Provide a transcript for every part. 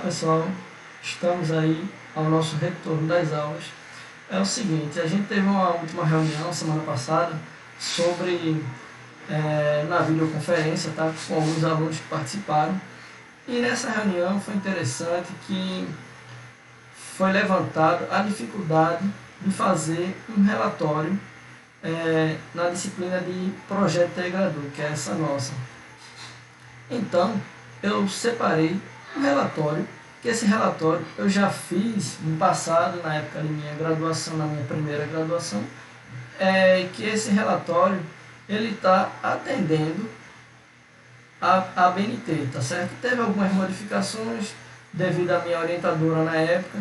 pessoal, estamos aí ao nosso retorno das aulas. É o seguinte, a gente teve uma última reunião semana passada sobre na videoconferência, tá? Com alguns alunos que participaram, e nessa reunião foi interessante que foi levantada a dificuldade de fazer um relatório na disciplina de projeto integrador, que é essa nossa. Então, eu separei um relatório, que esse relatório eu já fiz no passado, na época de minha graduação, na minha primeira graduação, que esse relatório ele está atendendo a BNT, tá certo? Teve algumas modificações devido à minha orientadora na época,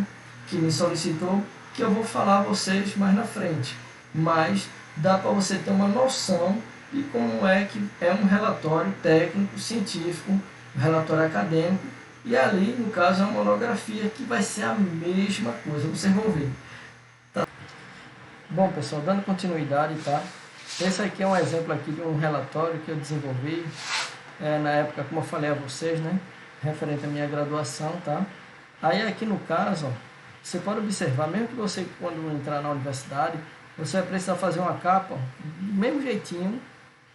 que me solicitou, que eu vou falar a vocês mais na frente, mas dá para você ter uma noção de como é que é um relatório técnico, científico, um relatório acadêmico, e ali, no caso, é uma monografia que vai ser a mesma coisa, vocês vão ver. Tá? Bom, pessoal, dando continuidade, tá? Esse aqui é um exemplo aqui de um relatório que eu desenvolvi na época, como eu falei a vocês, né? Referente à minha graduação, tá? Aí aqui no caso, ó, você pode observar, mesmo que você, quando entrar na universidade, você vai precisar fazer uma capa, ó, do mesmo jeitinho,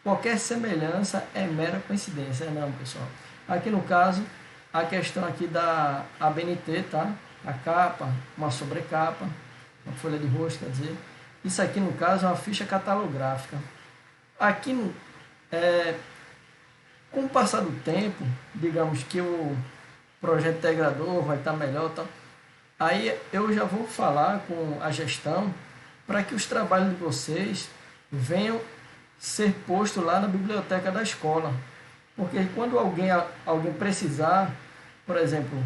qualquer semelhança é mera coincidência, não, pessoal. Aqui no caso, a questão aqui da ABNT, tá? A capa, uma sobrecapa, uma folha de rosto, quer dizer. Isso aqui no caso é uma ficha catalográfica. Aqui, com o passar do tempo, digamos que o projeto integrador vai estar melhor, tá? Aí eu já vou falar com a gestão para que os trabalhos de vocês venham ser postos lá na biblioteca da escola. Porque quando alguém precisar, por exemplo,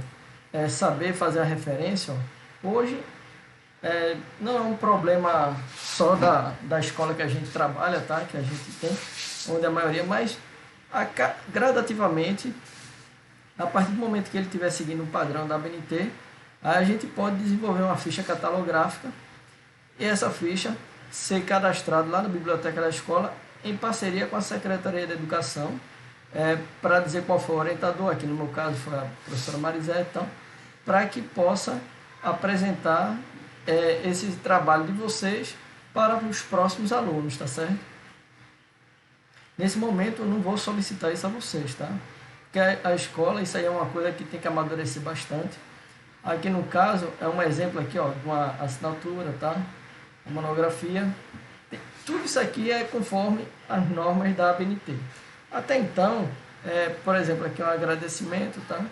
saber fazer a referência, ó, hoje não é um problema só da escola que a gente trabalha, tá? Que a gente tem, onde a maioria, mas gradativamente, a partir do momento que ele estiver seguindo o padrão da ABNT, a gente pode desenvolver uma ficha catalográfica e essa ficha ser cadastrada lá na biblioteca da escola em parceria com a Secretaria de Educação, para dizer qual foi o orientador, aqui no meu caso foi a professora Marisé, então, para que possa apresentar esse trabalho de vocês para os próximos alunos, tá certo? Nesse momento eu não vou solicitar isso a vocês, tá? Porque a escola, isso aí é uma coisa que tem que amadurecer bastante. Aqui no caso, é um exemplo aqui, ó, de uma assinatura, tá? Uma monografia. Tudo isso aqui é conforme as normas da ABNT. Até então, por exemplo, aqui é um agradecimento, tá?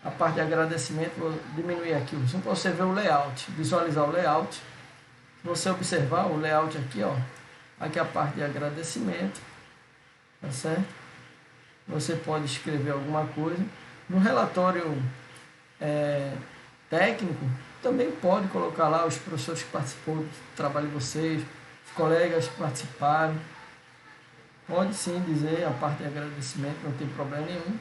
A parte de agradecimento, vou diminuir aqui o zoom para você ver o layout, visualizar o layout. Se você observar o layout aqui, ó, aqui é a parte de agradecimento, tá certo? Você pode escrever alguma coisa. No relatório técnico, também pode colocar lá os professores que participou do trabalho de vocês, os colegas que participaram. Pode sim dizer a parte de agradecimento, não tem problema nenhum.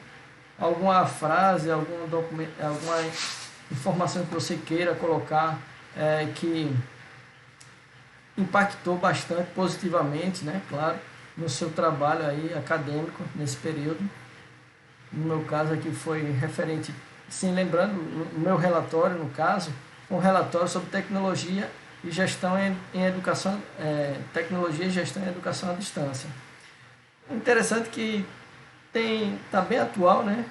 Alguma frase, algum documento, alguma informação que você queira colocar que impactou bastante positivamente, né? Claro, no seu trabalho aí acadêmico nesse período. No meu caso aqui foi referente, sim, lembrando, o meu relatório, no caso, um relatório sobre tecnologia e gestão em educação, tecnologia e gestão em educação à distância. Interessante que está bem atual, né?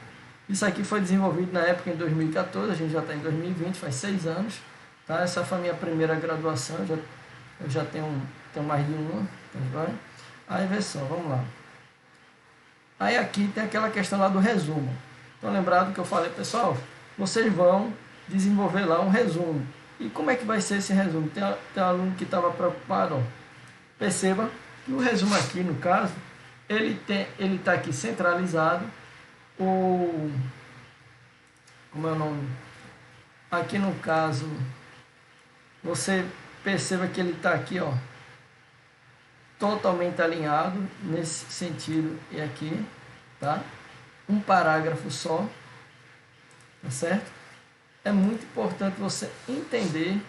Isso aqui foi desenvolvido na época em 2014, a gente já está em 2020, faz 6 anos. Tá? Essa foi a minha primeira graduação, eu já tenho mais de uma. Tá? Aí vê só, vamos lá. Aí aqui tem aquela questão lá do resumo. Então lembrado que eu falei, pessoal, vocês vão desenvolver lá um resumo. E como é que vai ser esse resumo? Tem um aluno que estava preocupado, ó. Perceba que o resumo aqui, no caso, ele está aqui centralizado. Como é o nome? Aqui no caso, você perceba que ele está aqui, ó, totalmente alinhado nesse sentido e aqui, tá? Um parágrafo só, tá certo? É muito importante você entender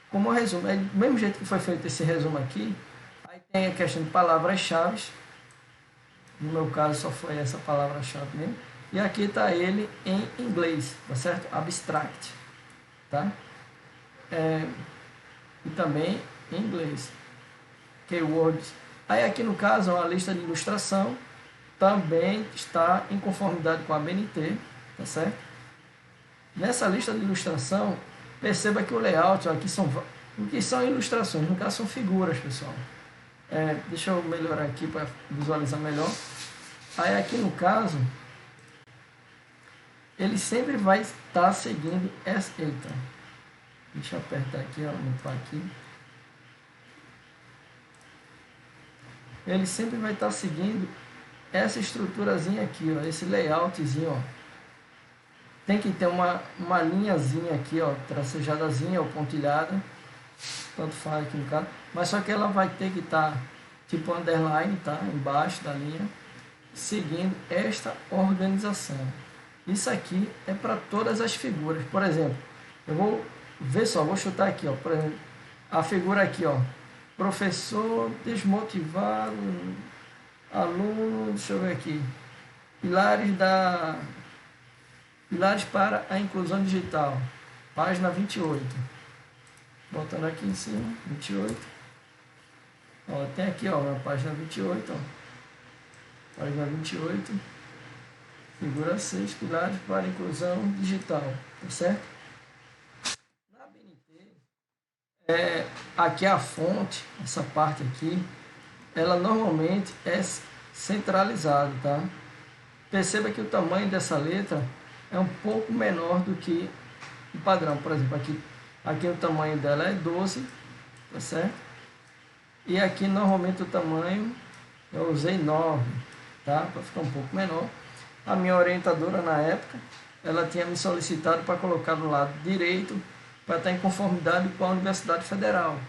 como resumo. É do mesmo jeito que foi feito esse resumo aqui, aí tem a questão de palavras-chave. No meu caso só foi essa palavra-chave mesmo. E aqui está ele em inglês, tá certo? Abstract, tá? E também em inglês. Keywords. Aí aqui no caso, a lista de ilustração também está em conformidade com a ABNT, tá certo? Nessa lista de ilustração, perceba que o layout, ó, aqui o que são ilustrações, no caso são figuras, pessoal. Deixa eu melhorar aqui para visualizar melhor. Aí aqui no caso, ele sempre vai estar seguindo essa... Eita, deixa eu apertar aqui, aumentar aqui. Ele sempre vai estar seguindo essa estruturazinha aqui, ó, esse layoutzinho, ó. Tem que ter uma linhazinha aqui, ó, tracejadazinha ou pontilhada, tanto faz aqui no caso, mas só que ela vai ter que estar tipo underline, tá, embaixo da linha, seguindo esta organização. Isso aqui é para todas as figuras. Por exemplo, eu vou ver só, vou chutar aqui, ó, por exemplo, a figura aqui, ó, professor desmotivado, aluno, deixa eu ver aqui, pilares para a inclusão digital, página 28, botando aqui em cima, 28, ó, tem aqui, ó, na página 28, ó, página 28, figura 6, pilares para a inclusão digital, tá certo? Na ABNT, aqui a fonte, essa parte aqui, ela normalmente é centralizada, tá? Perceba que o tamanho dessa letra é um pouco menor do que o padrão. Por exemplo, aqui o tamanho dela é 12, tá certo? E aqui normalmente o tamanho eu usei 9, tá? Para ficar um pouco menor. A minha orientadora na época, ela tinha me solicitado para colocar no lado direito para estar em conformidade com a Universidade Federal.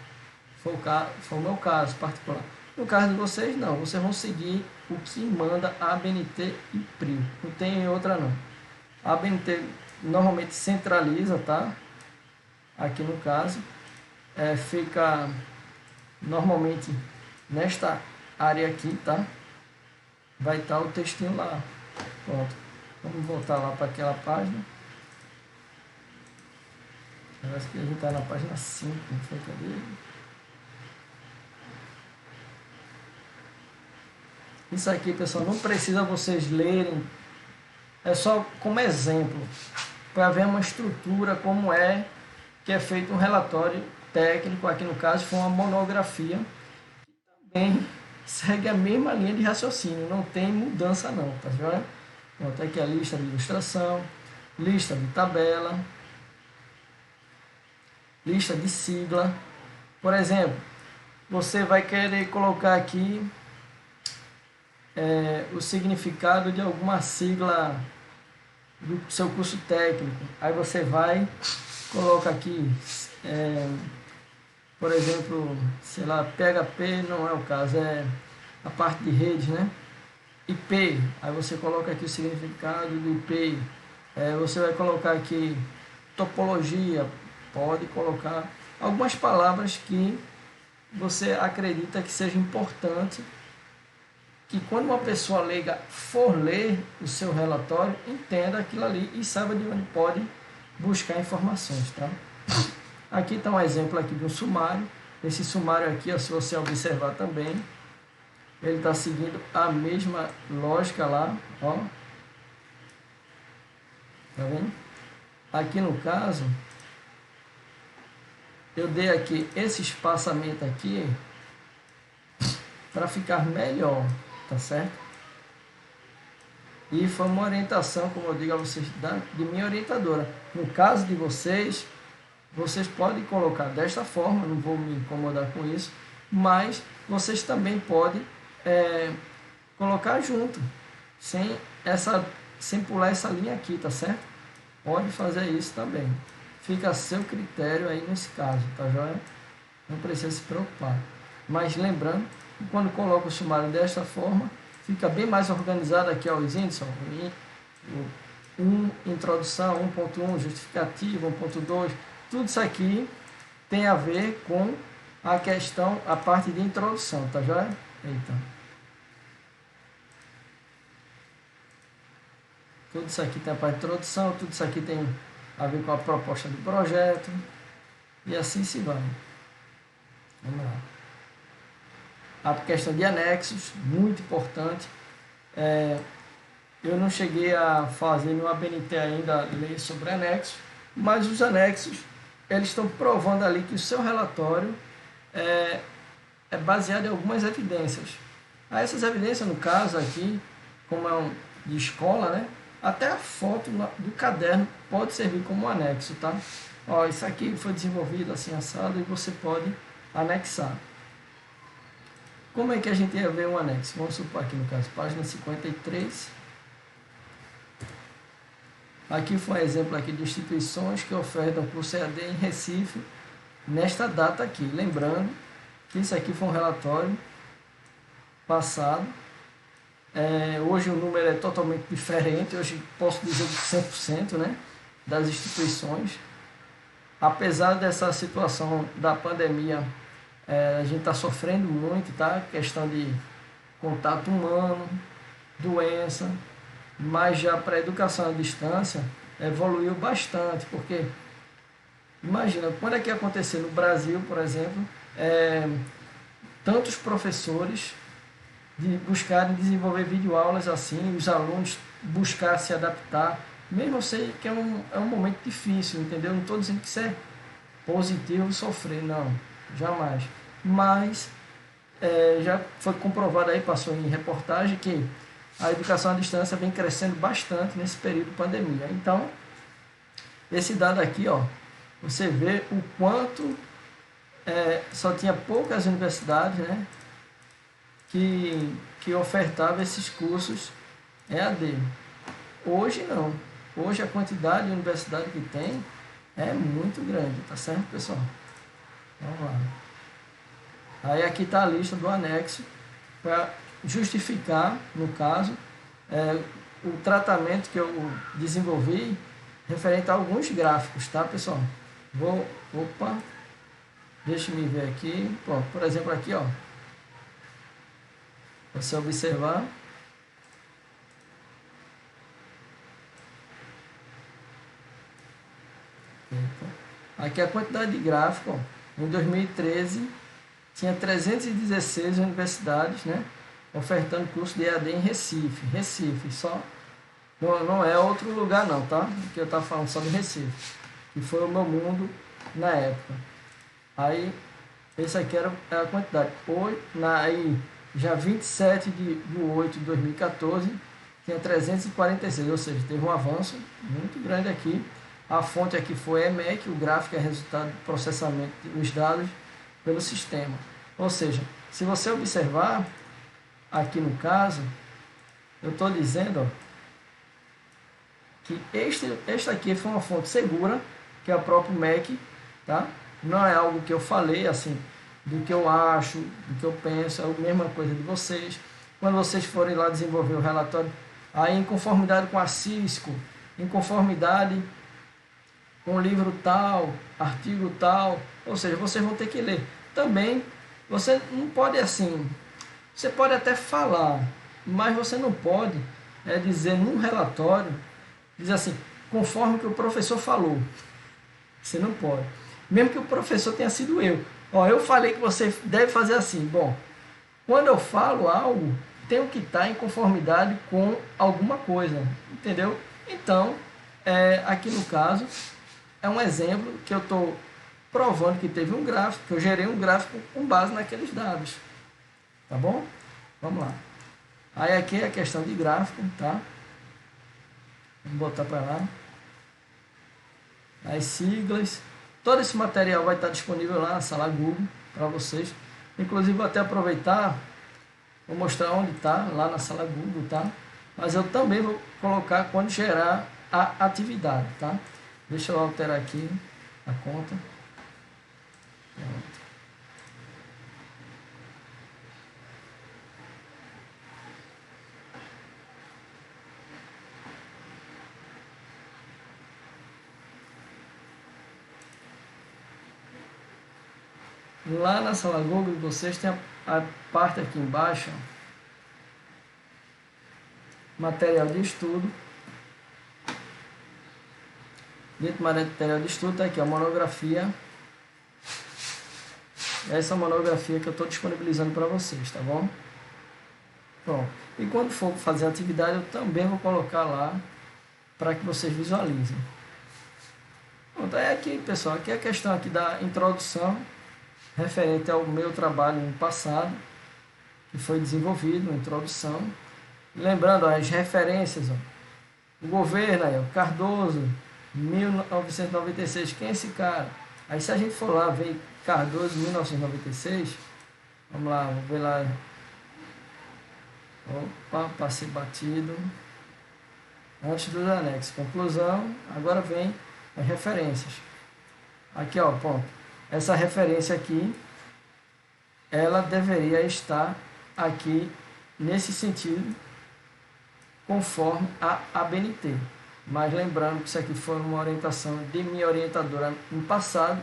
Foi o meu caso particular. No caso de vocês, não. Vocês vão seguir o que manda a ABNT e PRIO. Não tem outra, não. A ABNT normalmente centraliza, tá? Aqui no caso. Fica normalmente nesta área aqui, tá? Vai estar o textinho lá. Pronto. Vamos voltar lá para aquela página. Parece que a gente está na página 5. Não foi, cadê? Isso aqui, pessoal, não precisa vocês lerem, é só como exemplo, para ver uma estrutura como que é feito um relatório técnico, aqui no caso foi uma monografia, que também segue a mesma linha de raciocínio, não tem mudança não, tá vendo? Então, aqui a lista de ilustração, lista de tabela, lista de sigla. Por exemplo, você vai querer colocar aqui o significado de alguma sigla do seu curso técnico. Aí você vai, coloca aqui, por exemplo, sei lá, PHP não é o caso, é a parte de redes, né? IP, aí você coloca aqui o significado do IP. Você vai colocar aqui topologia, pode colocar algumas palavras que você acredita que seja importante, que quando uma pessoa leiga for ler o seu relatório, entenda aquilo ali e saiba de onde pode buscar informações, tá? Aqui está um exemplo aqui de um sumário. Esse sumário aqui, ó, se você observar também, ele está seguindo a mesma lógica lá, ó. Tá vendo? Aqui no caso, eu dei aqui esse espaçamento aqui para ficar melhor, tá certo? E foi uma orientação, como eu digo a vocês, de minha orientadora. No caso de vocês, vocês podem colocar desta forma, não vou me incomodar com isso, mas vocês também podem colocar junto, sem pular essa linha aqui, tá certo? Pode fazer isso também. Fica a seu critério aí nesse caso, tá joia? Não precisa se preocupar. Mas lembrando, quando coloca o sumário desta forma, fica bem mais organizado aqui, ó, os índices, ó, introdução, 1.1, justificativa, 1.2, tudo isso aqui tem a ver com a questão, a parte de introdução, tá joia? Eita. Tudo isso aqui tem a parte de introdução, tudo isso aqui tem a ver com a proposta do projeto, e assim se vai. Vamos lá. A questão de anexos, muito importante. Eu não cheguei a fazer no ABNT ainda ler sobre anexos, mas os anexos, eles estão provando ali que o seu relatório é baseado em algumas evidências. Essas evidências, no caso aqui, como é de escola, né? Até a foto do caderno pode servir como anexo, tá? Ó, isso aqui foi desenvolvido assim assado e você pode anexar. Como é que a gente ia ver um anexo? Vamos supor aqui no caso, página 53. Aqui foi um exemplo aqui de instituições que ofertam curso EAD em Recife, nesta data aqui. Lembrando que isso aqui foi um relatório passado. Hoje o número é totalmente diferente, hoje posso dizer de 100%, né, das instituições. Apesar dessa situação da pandemia, a gente está sofrendo muito, tá? Questão de contato humano, doença, mas já para a educação à distância evoluiu bastante, porque imagina, quando é que aconteceu no Brasil, por exemplo, tantos professores de buscarem desenvolver videoaulas assim, os alunos buscar se adaptar, mesmo eu sei que é um momento difícil, entendeu? Não estou dizendo que isso é positivo sofrer, não, jamais. Mas já foi comprovado aí, passou em reportagem, que a educação à distância vem crescendo bastante nesse período de pandemia. Então, esse dado aqui, ó, você vê o quanto só tinha poucas universidades, né, que ofertavam esses cursos EAD. Hoje não. Hoje a quantidade de universidade que tem é muito grande, tá certo, pessoal? Vamos lá. Aí aqui está a lista do anexo para justificar, no caso, o tratamento que eu desenvolvi referente a alguns gráficos, tá, pessoal? Deixa eu ver aqui. Pô, por exemplo, aqui, ó. Você observar. Aqui a quantidade de gráfico, ó. Em 2013 tinha 316 universidades, né, ofertando curso de EAD em Recife. Recife, só. Não é outro lugar não, tá? Porque eu estava falando só de Recife, que foi o meu mundo na época. Aí, esse aqui era a quantidade. Aí, já 27 de 8 de 2014, tinha 346, ou seja, teve um avanço muito grande aqui. A fonte aqui foi EMEC, o gráfico é resultado do processamento dos dados pelo sistema. Ou seja, se você observar, aqui no caso, eu estou dizendo, ó, que esta aqui foi uma fonte segura, que é o próprio MEC, tá? Não é algo que eu falei, assim, do que eu acho, do que eu penso, é a mesma coisa de vocês. Quando vocês forem lá desenvolver o relatório, aí em conformidade com a Cisco, em conformidade com o livro tal, artigo tal, ou seja, vocês vão ter que ler. Também, você não pode assim, você pode até falar, mas você não pode dizer num relatório, dizer assim, conforme que o professor falou. Você não pode. Mesmo que o professor tenha sido eu. Ó, eu falei que você deve fazer assim. Bom, quando eu falo algo, tenho que estar em conformidade com alguma coisa, entendeu? Então, aqui no caso, é um exemplo que eu estou provando que teve um gráfico, que eu gerei um gráfico com base naqueles dados. Tá bom? Vamos lá. Aí aqui é a questão de gráfico, tá? Vamos botar para lá. As siglas. Todo esse material vai estar disponível lá na sala Google para vocês. Inclusive vou até aproveitar, vou mostrar onde está, lá na sala Google, tá? Mas eu também vou colocar quando gerar a atividade, tá? Deixa eu alterar aqui a conta. Pronto. Lá na sala Google vocês têm a parte aqui embaixo, material de estudo, dentro do material de estudo, tá aqui a monografia. Essa monografia que eu estou disponibilizando para vocês, tá bom? Bom, e quando for fazer a atividade, eu também vou colocar lá para que vocês visualizem. Pronto, é aqui, pessoal, aqui é a questão aqui da introdução referente ao meu trabalho no passado, que foi desenvolvido, uma introdução. Lembrando, ó, as referências, ó, o governo aí, ó, Cardoso, 1996, quem é esse cara? Aí se a gente for lá ver Cardoso, 1996, vamos lá, vamos ver lá. Opa, passei batido. Antes dos anexos, conclusão, agora vem as referências. Aqui, ó, ponto. Essa referência aqui, ela deveria estar aqui nesse sentido, conforme a ABNT. Mas lembrando que isso aqui foi uma orientação de minha orientadora no passado,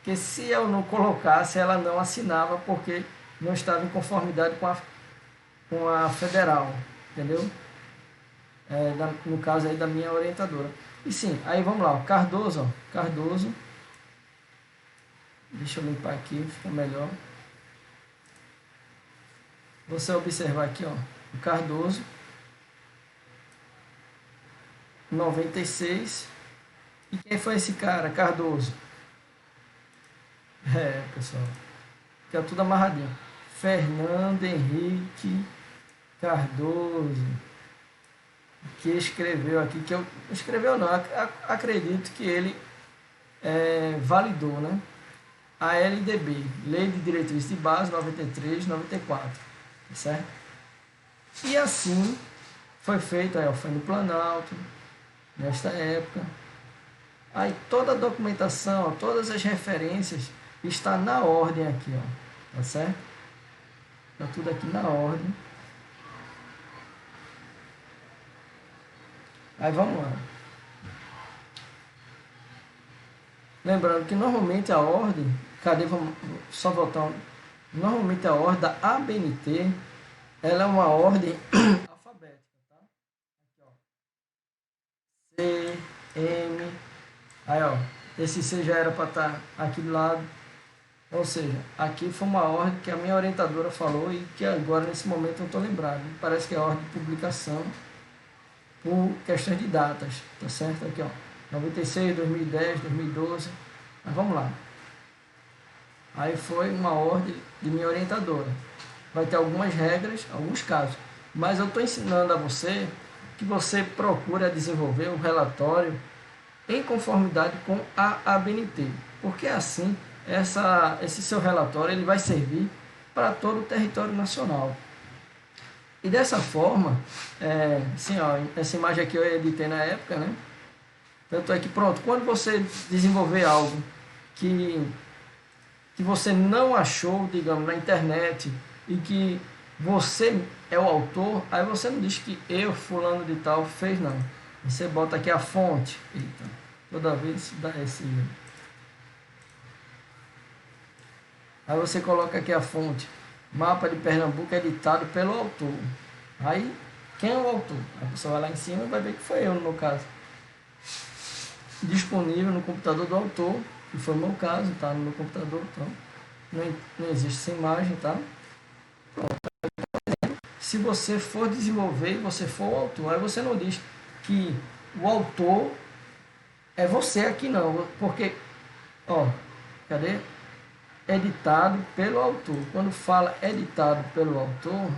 que se eu não colocasse, ela não assinava, porque não estava em conformidade com a federal, entendeu? No caso aí da minha orientadora. E sim, aí vamos lá, ó, Cardoso, ó, Cardoso, deixa eu limpar aqui, fica melhor. Você observar aqui, ó, o Cardoso, 96. E quem foi esse cara, Cardoso? Pessoal, fica tudo amarradinho. Fernando Henrique Cardoso, que escreveu aqui, que eu escreveu não, acredito que ele validou, né? A LDB, Lei de Diretrizes de Base 93, 94, tá certo? E assim foi feito, aí, foi no Planalto, nesta época. Aí toda a documentação, ó, todas as referências está na ordem aqui, ó, tá certo? Está tudo aqui na ordem. Aí vamos lá. Lembrando que normalmente a ordem, vamos só voltar. Normalmente a ordem da ABNT, ela é uma ordem alfabética, tá? Aqui, ó. C, M, aí, ó, esse C já era para estar aqui do lado. Ou seja, aqui foi uma ordem que a minha orientadora falou e que agora, nesse momento, eu estou lembrado. Parece que é a ordem de publicação por questões de datas, tá certo? Aqui, ó, 96, 2010, 2012, mas vamos lá. Aí foi uma ordem de minha orientadora. Vai ter algumas regras, alguns casos, mas eu estou ensinando a você que você procura desenvolver um relatório em conformidade com a ABNT, porque assim esse seu relatório ele vai servir para todo o território nacional. E dessa forma, assim, ó, essa imagem aqui eu editei na época, né? Tanto é que, pronto, quando você desenvolver algo que você não achou, digamos, na internet e que você é o autor, aí você não diz que eu, fulano de tal, fez, não. Você bota aqui a fonte. Eita, toda vez dá esse... Aí você coloca aqui a fonte. Mapa de Pernambuco editado pelo autor. Aí, quem é o autor? A pessoa vai lá em cima e vai ver que foi eu, no meu caso. Disponível no computador do autor, que foi o meu caso, tá no meu computador, então não existe essa imagem, tá? Pronto. Se você for desenvolver e você for o autor, aí você não diz que o autor é você aqui não, porque, ó, cadê? Editado pelo autor. Quando fala editado pelo autor,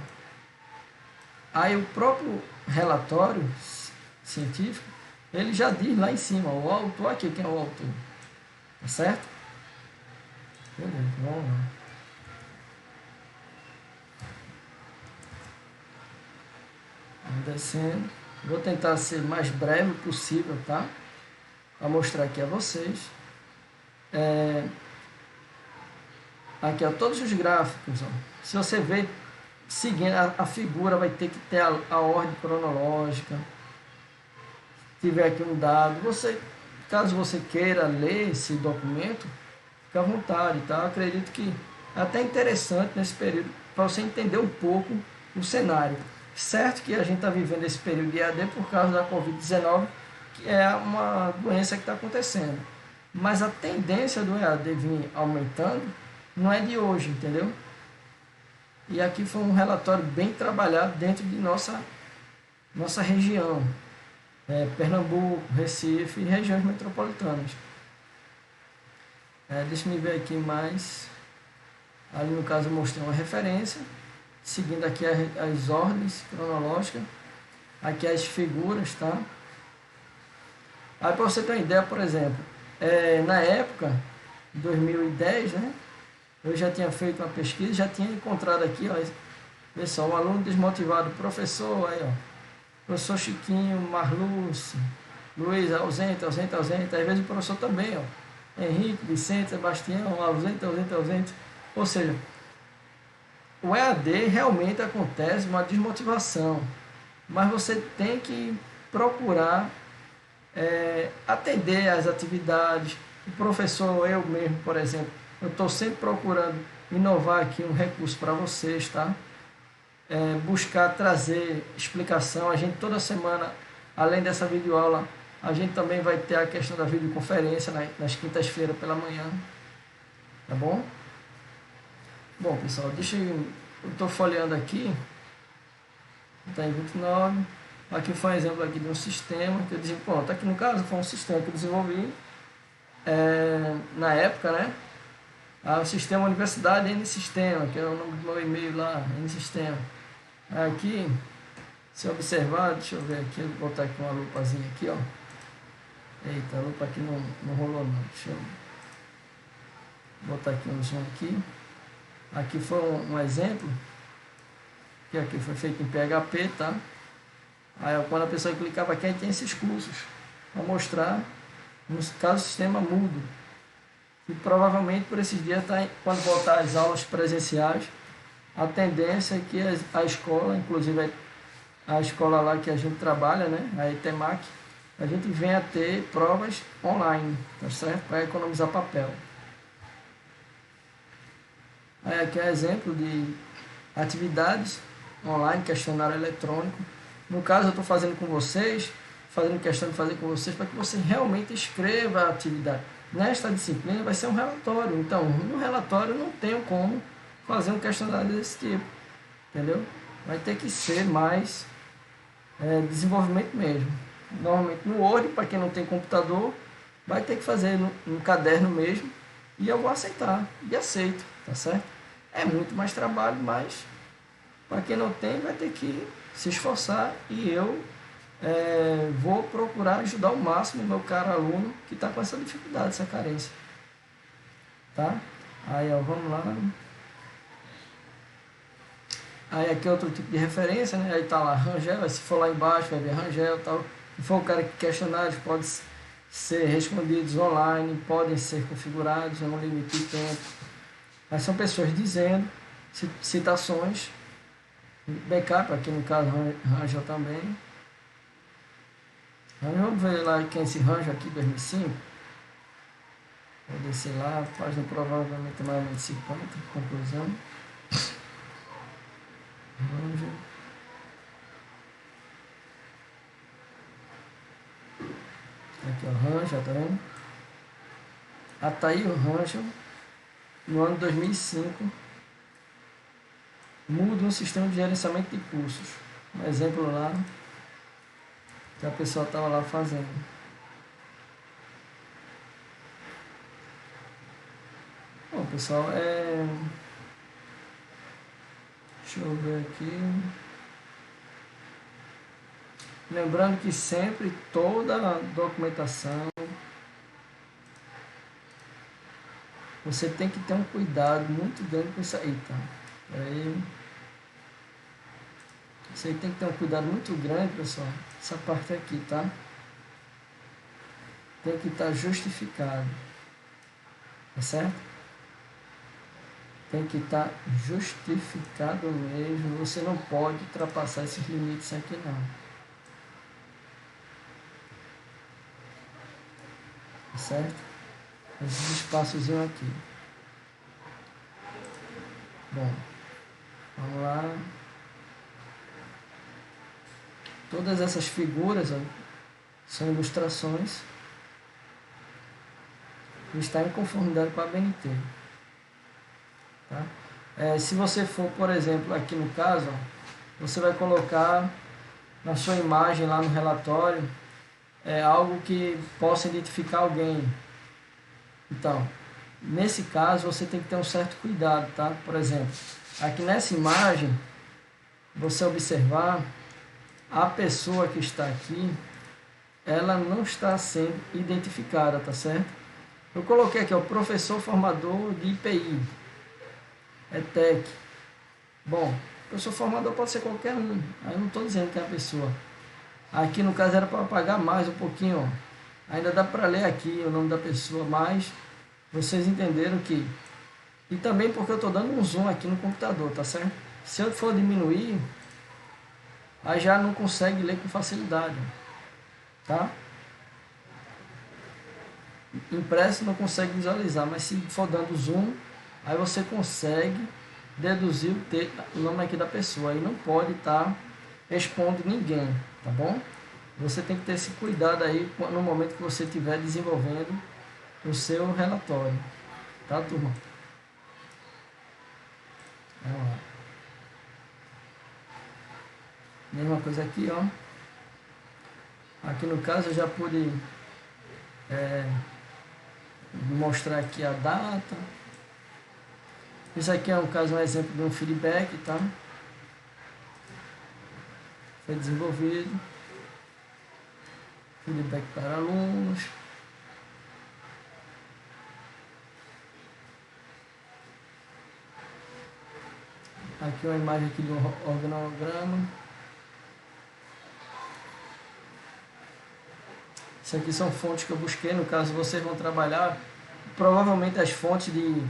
aí o próprio relatório científico, ele já diz lá em cima, o autor aqui, quem é o autor. Tá certo? Beleza, vamos lá. Vamos descendo. Vou tentar ser mais breve possível, tá? Para mostrar aqui a vocês. Aqui, ó, todos os gráficos, ó. Se você ver, seguindo a figura, vai ter que ter a ordem cronológica. Se tiver aqui um dado, caso você queira ler esse documento, fique à vontade, tá? Eu acredito que é até interessante nesse período, para você entender um pouco o cenário. Certo que a gente está vivendo esse período de EAD por causa da Covid-19, que é uma doença que está acontecendo. Mas a tendência do EAD vir aumentando não é de hoje, entendeu? E aqui foi um relatório bem trabalhado dentro de nossa região, Pernambuco, Recife e regiões metropolitanas. Deixa eu ver aqui mais. Ali no caso eu mostrei uma referência, seguindo aqui as ordens cronológicas, aqui as figuras, tá? Aí para você ter uma ideia, por exemplo, na época, 2010, né? Eu já tinha feito uma pesquisa, já tinha encontrado aqui, ó, pessoal, um aluno desmotivado, professor, aí ó, professor Chiquinho, Marluce, Luiz, ausente, ausente, ausente, às vezes o professor também, ó, Henrique, Vicente, Sebastião, ausente, ausente, ausente. Ou seja, o EAD realmente acontece uma desmotivação, mas você tem que procurar atender às atividades. O professor, eu mesmo, por exemplo, eu estou sempre procurando inovar aqui um recurso para vocês, tá? Buscar trazer explicação. A gente toda semana, além dessa videoaula, a gente também vai ter a questão da videoconferência nas quintas-feiras pela manhã, tá bom? Bom, pessoal, eu estou folheando aqui, está em 29. Aqui foi um exemplo aqui de um sistema que eu desenvolvi. Pronto, aqui no caso foi um sistema que eu desenvolvi na época, né? O sistema Universidade N-Sistema, que é o nome do meu e-mail lá, N-Sistema. Aqui, se observar, deixa eu ver aqui, eu vou botar aqui uma lupazinha aqui, ó. Eita, a lupa aqui não rolou não. Deixa eu botar aqui um zoom aqui. Aqui foi um exemplo, que aqui foi feito em PHP, tá? Aí quando a pessoa clicava aqui, aí tem esses cursos, para mostrar, no caso, o sistema mudo. E provavelmente por esses dias, quando voltar às aulas presenciais, a tendência é que a escola, inclusive a escola lá que a gente trabalha, né, a ETEMAC, a gente venha a ter provas online, tá certo? Para economizar papel. Aí aqui é um exemplo de atividades online, questionário eletrônico. No caso, eu estou fazendo com vocês, fazendo questão de fazer com vocês, para que você realmente escreva a atividade. Nesta disciplina vai ser um relatório, então no relatório não tenho como fazer um questionário desse tipo, entendeu? Vai ter que ser mais desenvolvimento mesmo. Normalmente no Word, para quem não tem computador, vai ter que fazer no caderno mesmo, e eu vou aceitar, e aceito, tá certo? É muito mais trabalho, mas para quem não tem, vai ter que se esforçar, e eu vou procurar ajudar ao máximo o meu caro aluno que está com essa dificuldade, essa carência. Tá? Aí, ó, vamos lá. Aí aqui é outro tipo de referência, né? Aí tá lá Rangel, se for lá embaixo vai ver Rangel e tal. Se for o cara que questionários podem ser respondidos online, podem ser configurados, eu não limite o tempo. Mas são pessoas dizendo, citações, backup, aqui no caso Rangel também. Vamos ver lá quem é esse Rangel aqui, 2005. Vou descer lá, página provavelmente mais ou menos 50, conclusão. Rangel. Aqui, ó, Rangel, tá vendo? Ataí o Rangel, no ano 2005, muda um sistema de gerenciamento de cursos. Um exemplo lá, que a pessoa estava lá fazendo. Bom, pessoal, deixa eu ver aqui. Lembrando que sempre toda a documentação você tem que ter um cuidado muito grande com isso aí, tá? Aí, você tem que ter um cuidado muito grande, pessoal. Essa parte aqui, tá? Tem que estar justificado. Tá certo? Tem que estar justificado mesmo. Você não pode ultrapassar esses limites aqui, não. Tá certo? Esse espaçozinho aqui. Bom, vamos lá. Todas essas figuras, ó, São ilustrações que está em conformidade com a ABNT. Tá? Se você for, por exemplo, aqui no caso, ó, você vai colocar na sua imagem lá no relatório algo que possa identificar alguém. Então, nesse caso, você tem que ter um certo cuidado, tá? Por exemplo, aqui nessa imagem, você observar, a pessoa que está aqui, ela não está sendo identificada, tá certo? Eu coloquei aqui, o professor formador de IPI, ETEC. Bom, professor formador pode ser qualquer um, aí eu não estou dizendo que é a pessoa. Aqui no caso era para apagar mais um pouquinho, ó. Ainda dá para ler aqui o nome da pessoa, mas vocês entenderam que... E também porque eu estou dando um zoom aqui no computador, tá certo? Se eu for diminuir, aí já não consegue ler com facilidade, tá? Impresso não consegue visualizar, mas se for dando zoom, aí você consegue deduzir o nome aqui da pessoa. Aí não pode estar expondo ninguém, tá bom? Você tem que ter esse cuidado aí no momento que você estiver desenvolvendo o seu relatório, tá, turma? Vamos lá. Mesma coisa aqui, ó. Aqui no caso eu já pude mostrar aqui a data. Isso aqui é um exemplo de um feedback, tá? Foi desenvolvido. Feedback para alunos. Aqui uma imagem aqui de um organograma. Isso aqui são fontes que eu busquei, no caso vocês vão trabalhar, provavelmente as fontes de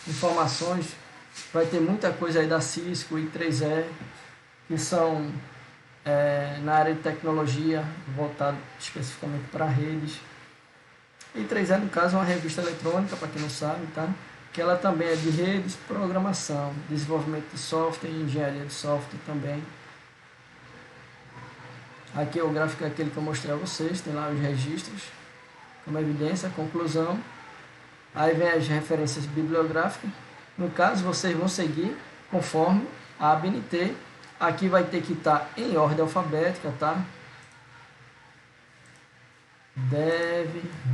informações, vai ter muita coisa aí da Cisco e I3E, que são na área de tecnologia, voltado especificamente para redes. I3E, no caso, é uma revista eletrônica, para quem não sabe, tá? Que ela também é de redes, programação, desenvolvimento de software e engenharia de software também. Aqui é o gráfico aquele que eu mostrei a vocês, tem lá os registros, como evidência, conclusão. Aí vem as referências bibliográficas. No caso, vocês vão seguir conforme a ABNT. Aqui vai ter que estar em ordem alfabética, tá?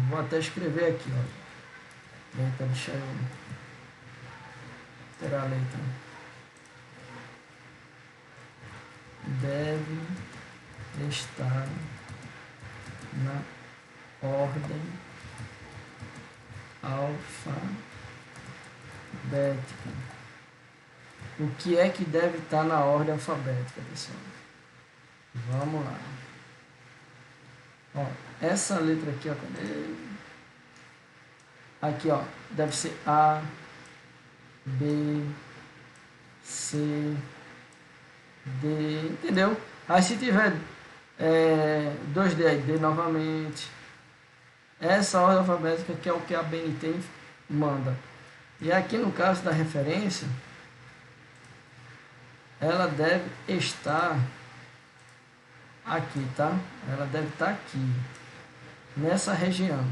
Vou até escrever aqui, ó. Para deixar eu ter a letra. Deve estar na ordem alfabética. O que é que deve estar na ordem alfabética, pessoal? Vamos lá. Ó, essa letra aqui, ó, cadê? Aqui, ó, deve ser A, B, C, D, entendeu? Aí se tiver 2D, aí D novamente. Essa ordem alfabética que é o que a ABNT manda. E aqui no caso da referência, ela deve estar aqui, tá? Ela deve estar aqui, nessa região.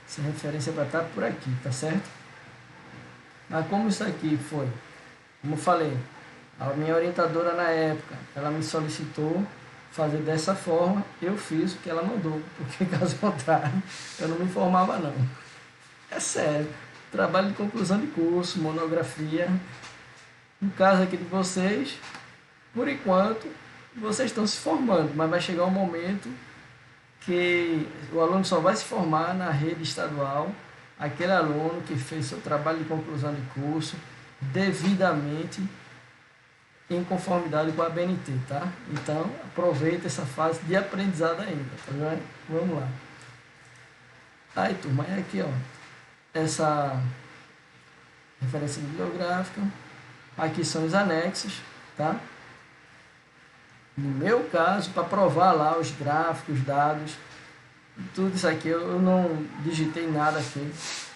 Essa referência vai estar por aqui, tá certo? Mas como isso aqui foi, como eu falei, a minha orientadora na época, ela me solicitou fazer dessa forma, eu fiz o que ela mandou, porque caso contrário, eu não me informava não. É sério, trabalho de conclusão de curso, monografia, no caso aqui de vocês, por enquanto, vocês estão se formando, mas vai chegar um momento que o aluno só vai se formar na rede estadual, aquele aluno que fez seu trabalho de conclusão de curso devidamente em conformidade com a ABNT, tá? Então, aproveita essa fase de aprendizado ainda, tá vendo? Vamos lá. Aí, turma, é aqui, ó, essa referência bibliográfica. Aqui são os anexos, tá? No meu caso, para provar lá os gráficos, dados, tudo isso aqui, eu não digitei nada aqui.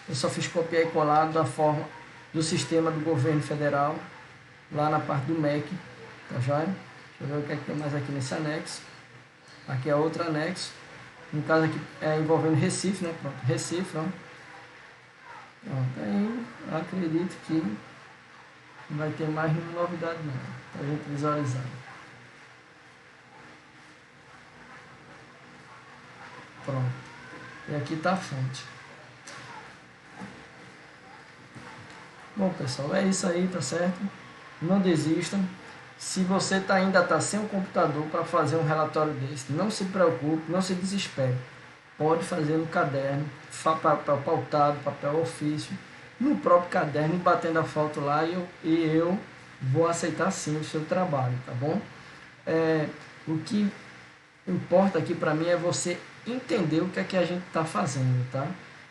Eu só fiz copiar e colar da forma do sistema do governo federal, lá na parte do MEC, Tá joia? Deixa eu ver o que é que tem mais aqui nesse anexo. Aqui é outro anexo. No caso aqui é envolvendo Recife, né? Pronto, Recife, ó. Pronto, aí acredito que não vai ter mais nenhuma novidade não, pra gente visualizar. Pronto. E aqui está a fonte. Bom, pessoal, é isso aí, tá certo? Não desistam. Se você ainda está sem um computador para fazer um relatório desse, não se preocupe, não se desespere. Pode fazer no caderno, papel pautado, papel ofício, no próprio caderno e batendo a foto lá e eu vou aceitar sim o seu trabalho, tá bom? O que importa aqui para mim é você entender o que é que a gente está fazendo, tá?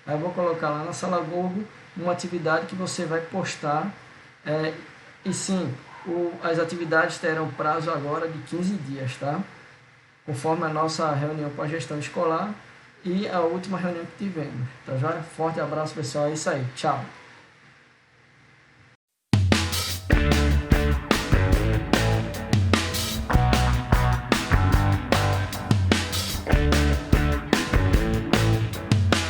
Aí eu vou colocar lá na sala Google uma atividade que você vai postar e sim, as atividades terão prazo agora de 15 dias, tá? Conforme a nossa reunião com a gestão escolar e a última reunião que tivemos, tá já? Forte abraço, pessoal, é isso aí, tchau!